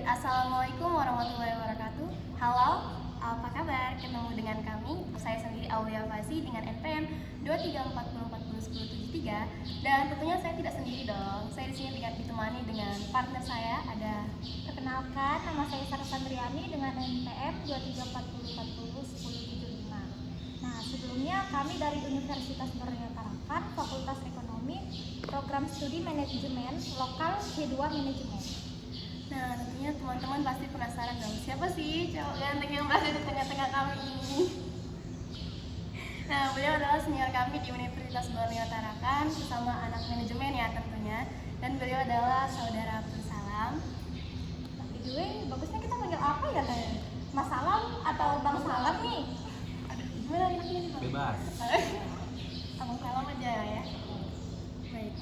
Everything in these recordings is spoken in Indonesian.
Assalamualaikum warahmatullahi wabarakatuh. Halo, apa kabar? Ketemu dengan kami, saya sendiri Aulia Fazi dengan NPM 2340401073. Dan tentunya saya tidak sendiri dong. Saya di sini ditemani dengan partner saya, ada. Perkenalkan, nama saya Sarah Sandriani dengan NPM 2340401075. Nah, sebelumnya kami dari Universitas Borneo Tarakan, Fakultas Ekonomi, Program Studi Manajemen Lokal C2 Manajemen. Nah, tentunya teman-teman pasti penasaran dong, siapa sih cowok ganteng yang berada di tengah-tengah kami ini? Nah, beliau adalah senior kami di Universitas Borneo Tarakan bersama anak manajemen ya tentunya. Dan beliau adalah saudara Abdul Salam. By the way, bagusnya kita panggil apa ya, Teh? Mas Salam atau Bang Salam nih? Aduh, gimana enaknya nih Bang? Bebas. Abang Salam aja ya. Baik.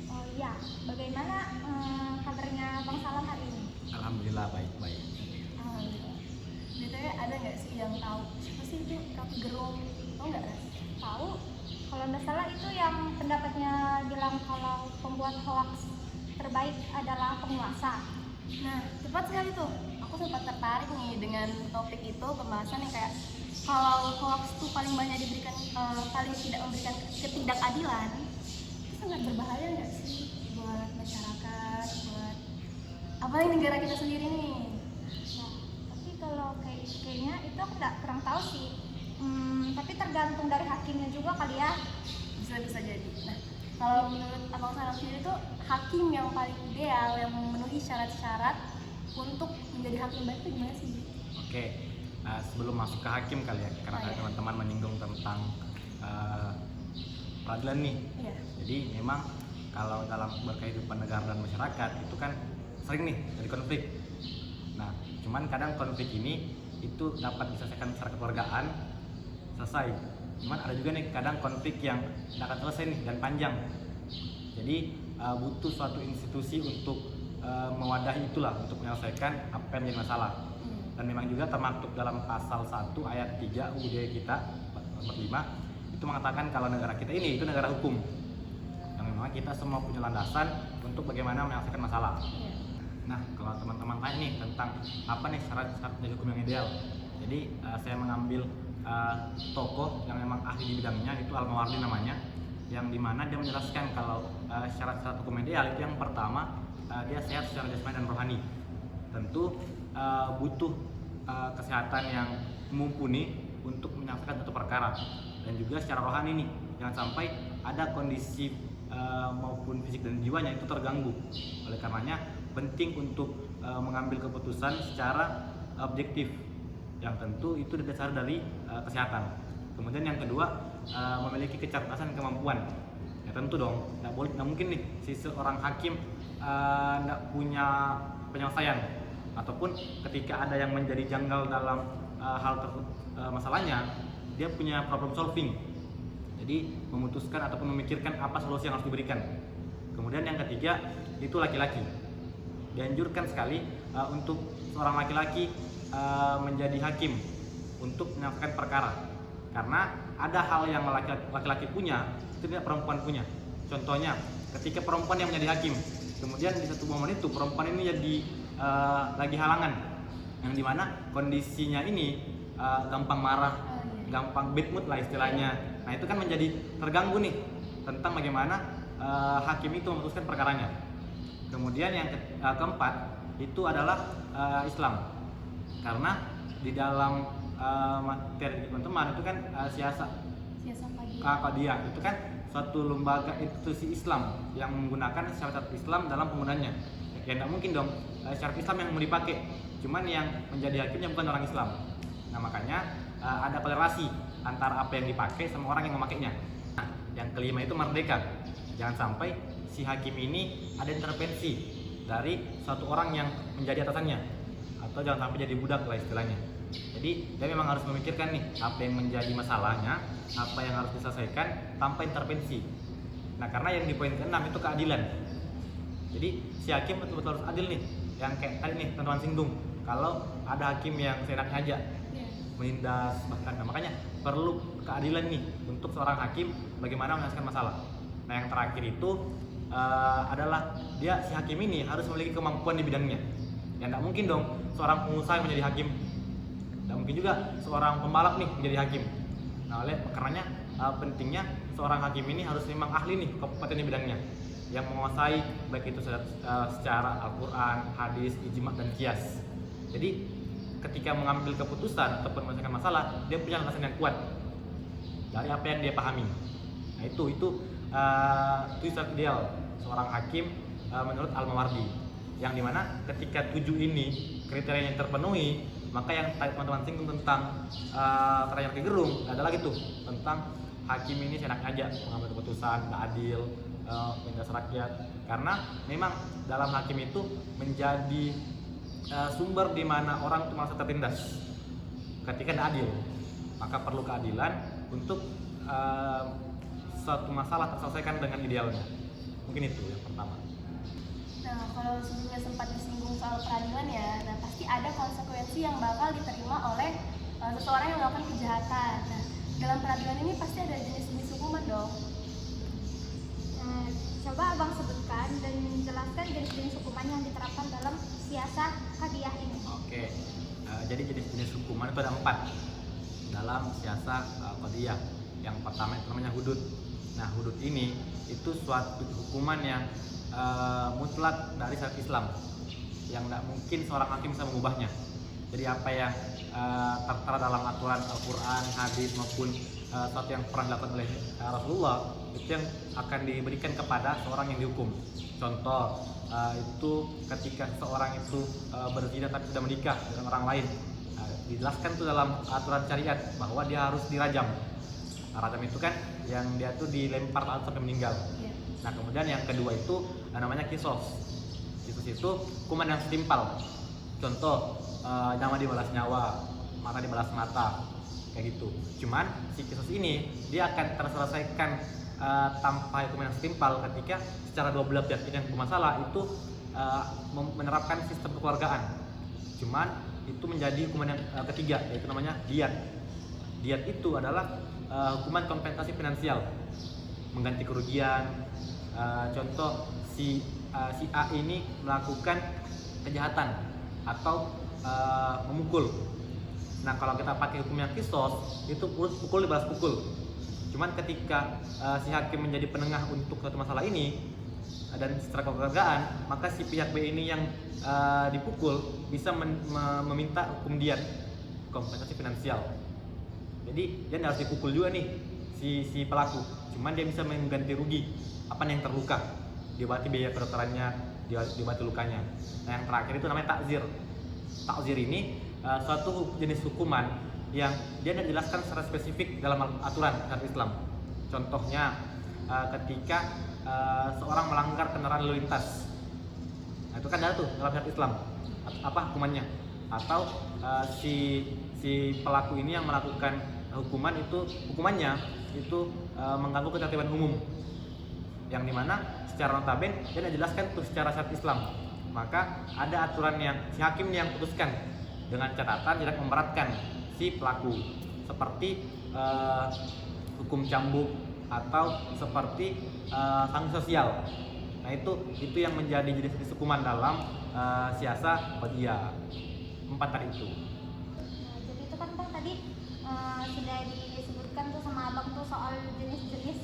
Oh iya, bagaimana kabarnya Bang Salam hari ini? Alhamdulillah baik-baik. Alhamdulillah. BTW ada nggak sih yang tahu siapa sih itu Rocky Gerung? Tahu nggak, Ras? Tahu, kalau nggak salah itu yang pendapatnya bilang kalau pembuat hoax terbaik adalah penguasa. Nah, tepat sekali tuh. Aku sempat tertarik nih dengan topik itu, pembahasan yang kayak kalau hoax tuh paling banyak diberikan, paling tidak memberikan ketidakadilan, itu sangat berbahaya nggak sih buat masyarakat, buat apalagi negara kita sendiri nih? Nah, tapi kalau kayaknya itu aku nggak kurang tahu sih. Tapi tergantung dari hakimnya juga kali ya. Bisa jadi. Nah, kalau menurut Abang Salam sendiri tuh hakim yang paling ideal yang memenuhi syarat-syarat untuk menjadi hakim baik itu gimana sih? Oke, sebelum masuk ke hakim kali ya, karena Iya. teman-teman menyinggung tentang peradilan nih. Iya. Jadi memang kalau dalam berkehidupan negara dan masyarakat itu kan sering nih dari konflik. Nah, cuman kadang konflik ini itu dapat diselesaikan secara kekeluargaan, selesai. Cuman ada juga nih kadang konflik yang tidak akan selesai nih dan panjang. Jadi butuh suatu institusi untuk mewadahi itulah untuk menyelesaikan apa yang menjadi masalah. Dan memang juga termaktub dalam pasal 1 ayat 3 UUD kita 45 itu mengatakan kalau negara kita ini itu negara hukum. Yang memang kita semua punya landasan untuk bagaimana menyelesaikan masalah. Iya. Nah, kalau teman-teman tanya nih tentang apa nih syarat-syarat dari hukum yang ideal. Jadi saya mengambil tokoh yang memang ahli di bidangnya, itu Al-Mawardi namanya, yang dimana dia menjelaskan kalau syarat-syarat hukum ideal itu yang pertama dia sehat secara jasmani dan rohani. Tentu butuh kesehatan yang mumpuni untuk menyelesaikan satu perkara, dan juga secara rohani nih jangan sampai ada kondisi maupun fisik dan jiwanya itu terganggu. Oleh karenanya penting untuk mengambil keputusan secara objektif, yang tentu itu didasari dari kesehatan. Kemudian yang kedua memiliki kecerdasan dan kemampuan. Ya tentu dong, nggak mungkin nih si seorang hakim nggak punya penyelesaian, ataupun ketika ada yang menjadi janggal dalam masalahnya, dia punya problem solving. Jadi memutuskan ataupun memikirkan apa solusi yang harus diberikan. Kemudian yang ketiga itu laki-laki. Dianjurkan sekali untuk seorang laki-laki menjadi hakim untuk menyelesaikan perkara, karena ada hal yang laki-laki punya itu tidak perempuan punya. Contohnya ketika perempuan yang menjadi hakim, kemudian di satu momen itu perempuan ini jadi lagi halangan, yang dimana kondisinya ini gampang marah, gampang bad mood lah istilahnya. Nah itu kan menjadi terganggu nih tentang bagaimana hakim itu memutuskan perkaranya. Kemudian yang keempat itu adalah Islam, karena di dalam materi teman-teman itu kan siasat Qadiyah itu kan suatu lembaga institusi Islam yang menggunakan syariat Islam dalam penggunaannya. Ya tidak mungkin dong syariat Islam yang mau dipakai, cuman yang menjadi hakimnya bukan orang Islam. Nah makanya ada toleransi antara apa yang dipakai sama orang yang memakainya. Nah, yang kelima itu merdeka. Jangan sampai si hakim ini ada intervensi dari suatu orang yang menjadi atasannya, atau jangan sampai jadi budak lah istilahnya. Jadi dia memang harus memikirkan nih apa yang menjadi masalahnya, apa yang harus diselesaikan tanpa intervensi. Nah karena yang di poin ke-6 itu keadilan. Jadi si hakim betul-betul harus adil nih. Yang kayak tadi nih teman-teman singgung, kalau ada hakim yang seenaknya aja menindas bahkan, nah, makanya perlu keadilan nih untuk seorang hakim bagaimana menyelesaikan masalah. Nah yang terakhir itu adalah dia si hakim ini harus memiliki kemampuan di bidangnya. Ya tidak mungkin dong seorang pengusaha yang menjadi hakim, tidak mungkin juga seorang pembalap nih menjadi hakim. Nah oleh karenanya pentingnya seorang hakim ini harus memang ahli nih kompeten di bidangnya, yang menguasai baik itu secara Al-Quran, hadis, ijma dan qiyas. Jadi ketika mengambil keputusan ataupun menyelesaikan masalah, dia punya landasan yang kuat dari apa yang dia pahami. Nah itu syarat ideal seorang hakim menurut Al-Mawardi, yang dimana ketika 7 ini kriteria yang terpenuhi, maka yang teman-teman singgung tentang terakhir Rocky Gerung adalah gitu, tentang hakim ini seenak aja mengambil keputusan, tidak adil, menindas rakyat. Karena memang dalam hakim itu menjadi sumber di mana orang itu merasa tertindas ketika tidak adil, maka perlu keadilan untuk suatu masalah terselesaikan dengan idealnya. Mungkin itu yang pertama. Nah, kalau sebelumnya sempat disinggung soal peradilan ya, nah pasti ada konsekuensi yang bakal diterima oleh seseorang yang melakukan kejahatan. Nah, dalam peradilan ini pasti ada jenis-jenis hukuman dong. Coba abang sebutkan dan jelaskan jenis-jenis hukuman yang diterapkan dalam siasah qadiyah ini. Oke, jadi jenis-jenis hukuman itu ada 4 dalam siasah qadiyah. Yang pertama itu namanya hudud. Nah, hudud ini itu suatu hukuman yang mutlak dari syariat Islam, yang tidak mungkin seorang hakim bisa mengubahnya. Jadi apa yang tertera dalam aturan Al-Quran, hadis maupun sesuatu yang pernah dilakukan oleh Rasulullah, itu yang akan diberikan kepada seorang yang dihukum. Contoh itu ketika seorang itu berzina tapi sudah menikah dengan orang lain, dijelaskan tuh dalam aturan syariat bahwa dia harus dirajam. Rajam itu kan yang dia tuh dilempar sampai meninggal. Nah kemudian yang kedua itu namanya kisos. Kisos itu hukuman yang setimpal. Contoh nyawa dibalas nyawa, mata dibalas mata, kayak gitu. Cuman si kisos ini dia akan terselesaikan tanpa hukuman yang setimpal ketika secara dua belah pihak yang bermasalah itu menerapkan sistem kekeluargaan. Cuman itu menjadi hukuman yang ketiga, yaitu namanya diat. Diat itu adalah hukuman kompensasi finansial, mengganti kerugian. Contoh si A ini melakukan kejahatan atau memukul. Nah kalau kita pakai hukum yang kisos, itu pukul dibalas pukul. Cuman ketika si hakim menjadi penengah untuk suatu masalah ini dan secara kekeluargaan, maka si pihak B ini yang dipukul bisa meminta hukum diat, kompensasi finansial. Jadi dia harus dipukul juga nih si pelaku, cuman dia bisa mengganti rugi apa yang terluka, diobati biaya kedokterannya, diobati lukanya. Nah yang terakhir itu namanya takzir. Takzir ini suatu jenis hukuman yang dia tidak dijelaskan secara spesifik dalam aturan syariat Islam. Contohnya ketika seorang melanggar kendaraan lalu lintas, nah itu kan ada tuh dalam syariat Islam apa hukumannya. Atau si pelaku ini yang melakukan hukumannya itu mengganggu ketertiban umum, yang dimana secara notaben dia dijelaskan tuh secara syariat Islam. Maka ada aturan yang si hakim yang putuskan dengan catatan tidak memberatkan si pelaku, seperti hukum cambuk atau seperti sanksi sosial. Nah itu yang menjadi jenis hukuman dalam siasah qadiyah 4 tadi itu. Nah, jadi itu kan Bang tadi sudah disebutkan tuh sama abang tuh soal jenis-jenis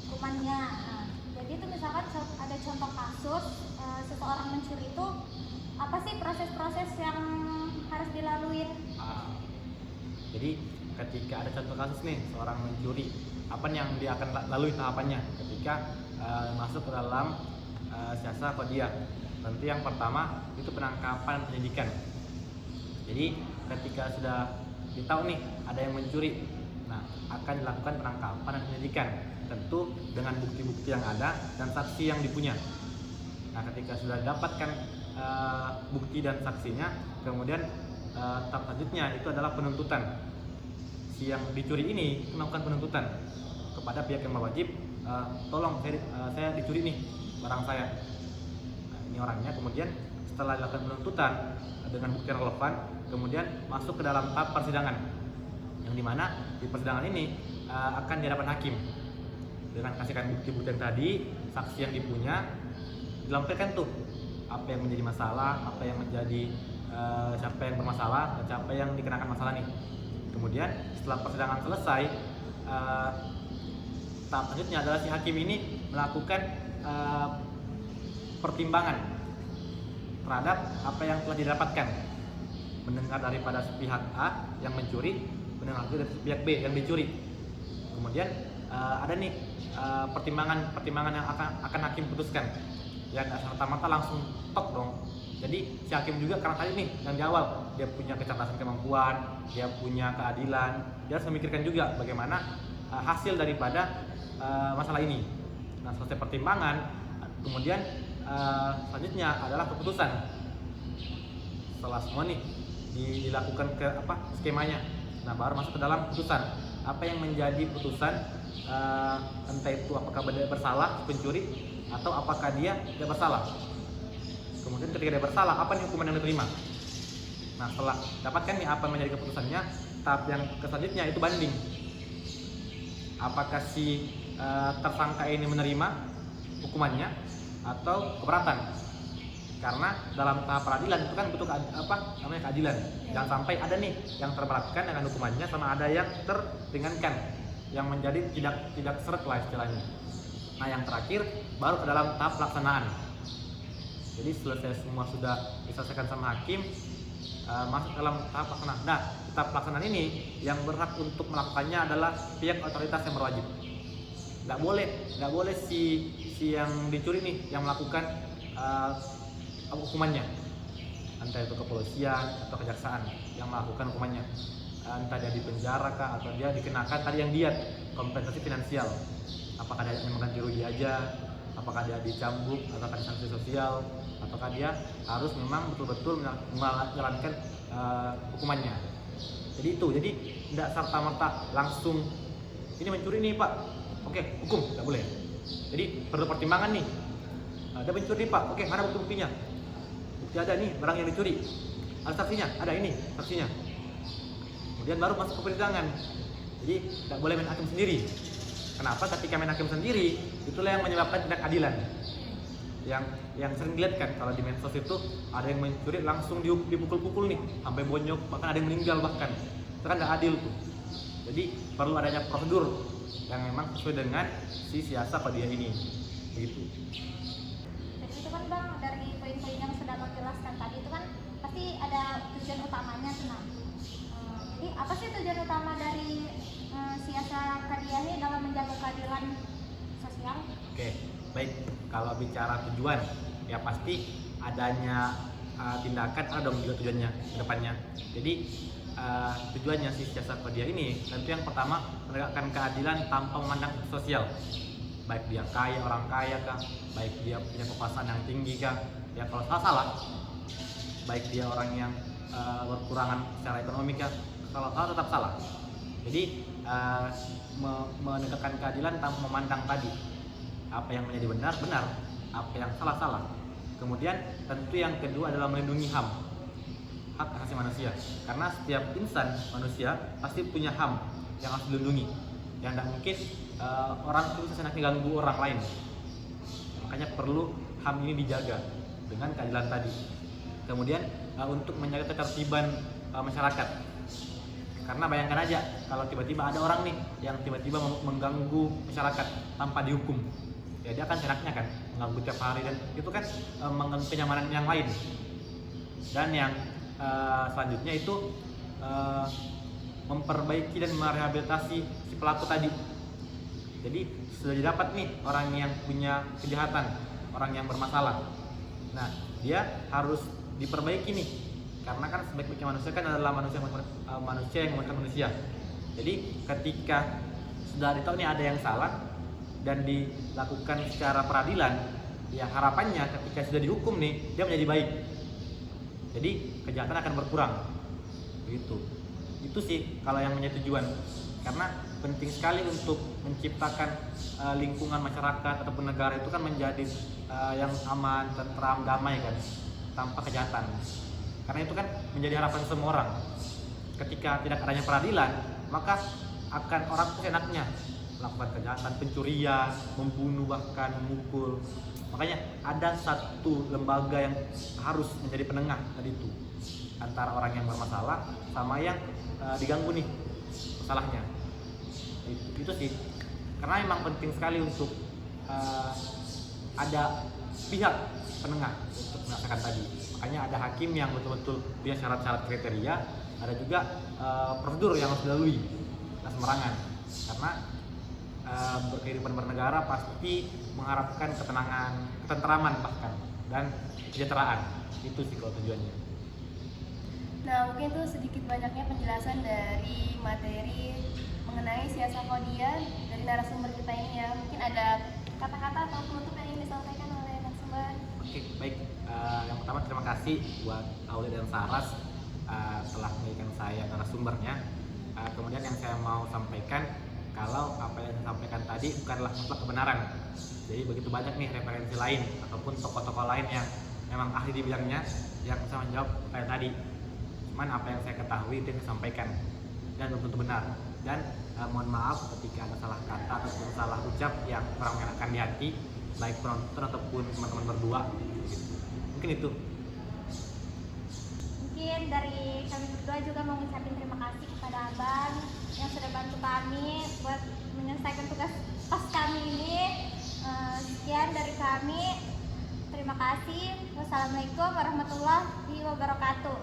hukumannya. Nah, jadi itu misalkan ada contoh kasus seseorang mencuri itu apa sih proses-proses yang harus dilalui? Jadi ketika ada contoh kasus nih seorang mencuri, apa yang dia akan lalui tahapannya ketika masuk ke dalam siasah qadiyah? Tentu yang pertama itu penangkapan, penyidikan. Jadi ketika sudah ditahu nih ada yang mencuri, nah akan dilakukan penangkapan dan penyidikan, tentu dengan bukti-bukti yang ada dan saksi yang dipunya. Nah ketika sudah didapatkan bukti dan saksinya, kemudian tahap selanjutnya itu adalah penuntutan. Si yang dicuri ini melakukan penuntutan kepada pihak yang berwajib, tolong saya dicuri nih barang saya. Nah, ini orangnya. Kemudian setelah dilakukan penuntutan dengan bukti yang relevan, kemudian masuk ke dalam tahap persidangan, yang dimana di persidangan ini akan di hadapan hakim. dengan kasihkan bukti-bukti yang tadi, saksi yang dipunya, dilampirkan tuh apa yang menjadi masalah, apa yang menjadi siapa yang bermasalah, dan siapa yang dikenakan masalah nih. Kemudian setelah persidangan selesai, tahap selanjutnya adalah si hakim ini melakukan pertimbangan terhadap apa yang telah didapatkan, mendengar daripada pihak A yang mencuri, mendengar dari pihak B yang dicuri. Kemudian ada nih pertimbangan yang akan hakim putuskan, yang serta-merta langsung tok dong. Jadi si hakim juga karena tadi nih yang di awal dia punya kecerdasan kemampuan, dia punya keadilan, dia harus memikirkan juga bagaimana hasil daripada masalah ini. Nah, selesai pertimbangan, kemudian selanjutnya adalah keputusan. Setelah semua nih dilakukan ke skemanya, nah baru masuk ke dalam putusan. Apa yang menjadi putusan, entah itu apakah dia bersalah pencuri atau apakah dia tidak bersalah. Kemudian ketika dia bersalah, apa nih hukuman yang diterima? Nah, setelah dapatkan nih apa menjadi keputusannya, tahap yang selanjutnya itu banding. Apakah si tersangka ini menerima hukumannya atau keberatan? Karena dalam tahap peradilan itu kan butuh keadilan. Jangan sampai ada nih yang terberatkan dengan hukumannya sama ada yang teringankan, yang menjadi tidak seret lah istilahnya. Nah, yang terakhir baru ke dalam tahap pelaksanaan. Jadi selesai semua sudah diselesaikan sama hakim, masuk dalam tahap pelaksanaan. Nah, tahap pelaksanaan ini yang berhak untuk melakukannya adalah pihak otoritas yang berwajib. Nggak boleh si yang dicuri nih yang melakukan hukumannya, entah itu kepolisian atau kejaksaan yang melakukan hukumannya, entah dia dipenjara kah atau dia dikenakan tadi yang diet, kompensasi finansial. Apakah dia mengganti rugi aja, apakah dia dicambuk atau sanksi sosial, ataukah dia harus memang betul-betul menjalankan hukumannya. Jadi tidak serta-merta langsung ini mencuri nih Pak, oke hukum, tidak boleh. Jadi perlu pertimbangan nih, ada mencuri nih Pak, oke mana bukti-buktinya? Bukti ada nih barang yang dicuri, ada saksinya, ada ini saksinya. Kemudian baru masuk ke persidangan. Jadi tidak boleh main hakim sendiri. Kenapa? Ketika main hakim sendiri, itulah yang menyebabkan tidak adilan. Yang sering dilihat kan kalau di medsos itu ada yang mencuri langsung dipukul-pukul nih sampai bonyok, bahkan ada yang meninggal bahkan. Itu kan tidak adil tuh. Jadi perlu adanya prosedur yang memang sesuai dengan si siasa dia ini. Begitu. Jadi itu kan Bang, dari poin-poin yang sudah Bang jelaskan tadi itu kan pasti ada tujuan utamanya tuh. Jadi apa sih tujuan utama dari siasa Kadiah ini dalam menjaga keadilan sosial? Oke, baik. Kalau bicara tujuan, ya pasti adanya tindakan ada dong juga tujuannya ke depannya. Jadi tujuannya si siasa Kadiah ini tentu yang pertama menegakkan keadilan tanpa memandang sosial. Baik dia kaya, orang kaya kah, baik dia punya kekuasaan yang tinggi kah, ya kalau salah, baik dia orang yang berkurangan secara ekonomi kah, kalau salah tetap salah. Jadi menegakkan keadilan tanpa memandang tadi apa yang menjadi benar, apa yang salah. Kemudian tentu yang kedua adalah melindungi HAM, hak asasi manusia. Karena setiap insan manusia pasti punya HAM yang harus dilindungi. Yang tidak mungkin orang itu bisa senangnya ganggu orang lain. Makanya perlu HAM ini dijaga dengan keadilan tadi. Kemudian untuk menjaga ketertiban masyarakat. Karena bayangkan aja kalau tiba-tiba ada orang nih yang tiba-tiba mengganggu masyarakat tanpa dihukum, ya dia akan senaknya kan mengganggu tiap hari, dan itu kan mengganggu kenyamanan yang lain. Dan yang selanjutnya itu memperbaiki dan merehabilitasi si pelaku tadi. Jadi sudah didapat nih orang yang punya kejahatan, orang yang bermasalah. Nah, dia harus diperbaiki nih. Karena kan sebaik-baiknya manusia kan adalah manusia yang memanusiakan manusia. Jadi ketika sudah ditahu nih ada yang salah dan dilakukan secara peradilan, ya harapannya ketika sudah dihukum nih dia menjadi baik. Jadi kejahatan akan berkurang. Begitu. Itu sih kalau yang menjadi tujuan. Karena penting sekali untuk menciptakan lingkungan masyarakat ataupun negara itu kan menjadi yang aman, tentram, damai kan, tanpa kejahatan. Karena itu kan menjadi harapan semua orang. Ketika tidak adanya peradilan, maka akan orang seenaknya melakukan kejahatan, pencurian, membunuh, bahkan memukul. Makanya ada satu lembaga yang harus menjadi penengah tadi itu antara orang yang bermasalah sama yang diganggu nih masalahnya. Itu sih, karena memang penting sekali untuk ada pihak penengah untuk menyelesaikan tadi. Makanya ada hakim yang betul-betul punya syarat-syarat kriteria, ada juga prosedur yang harus dilalui, tidak sembarangan. Karena berkehidupan bernegara pasti mengharapkan ketenangan, ketenteraman bahkan, dan kesejahteraan. Itu sih kalau tujuannya. Nah, mungkin itu sedikit banyaknya penjelasan dari materi mengenai siasat Kodiyah dari narasumber kita ini ya. Mungkin ada kata-kata atau penutup yang ingin disampaikan oleh narasumber. Oke, baik. Yang pertama terima kasih buat Aulia dan Saras telah menjadikan saya narasumbernya. Kemudian yang saya mau sampaikan, kalau apa yang saya sampaikan tadi bukanlah mutlak kebenaran. Jadi begitu banyak nih referensi lain ataupun tokoh-tokoh lain yang memang ahli di bidangnya yang bisa menjawab kayak tadi. Cuman apa yang saya ketahui itu yang saya sampaikan dan belum tentu benar. Dan mohon maaf ketika ada salah kata ataupun salah ucap yang kurang mengenakan di hati, baik penonton ataupun teman-teman berdua. Mungkin itu. Mungkin dari kami berdua juga mau ngucapin terima kasih kepada Abang yang sudah bantu kami buat menyelesaikan tugas pas kami ini. Sekian dari kami. Terima kasih. Wassalamualaikum warahmatullahi wabarakatuh.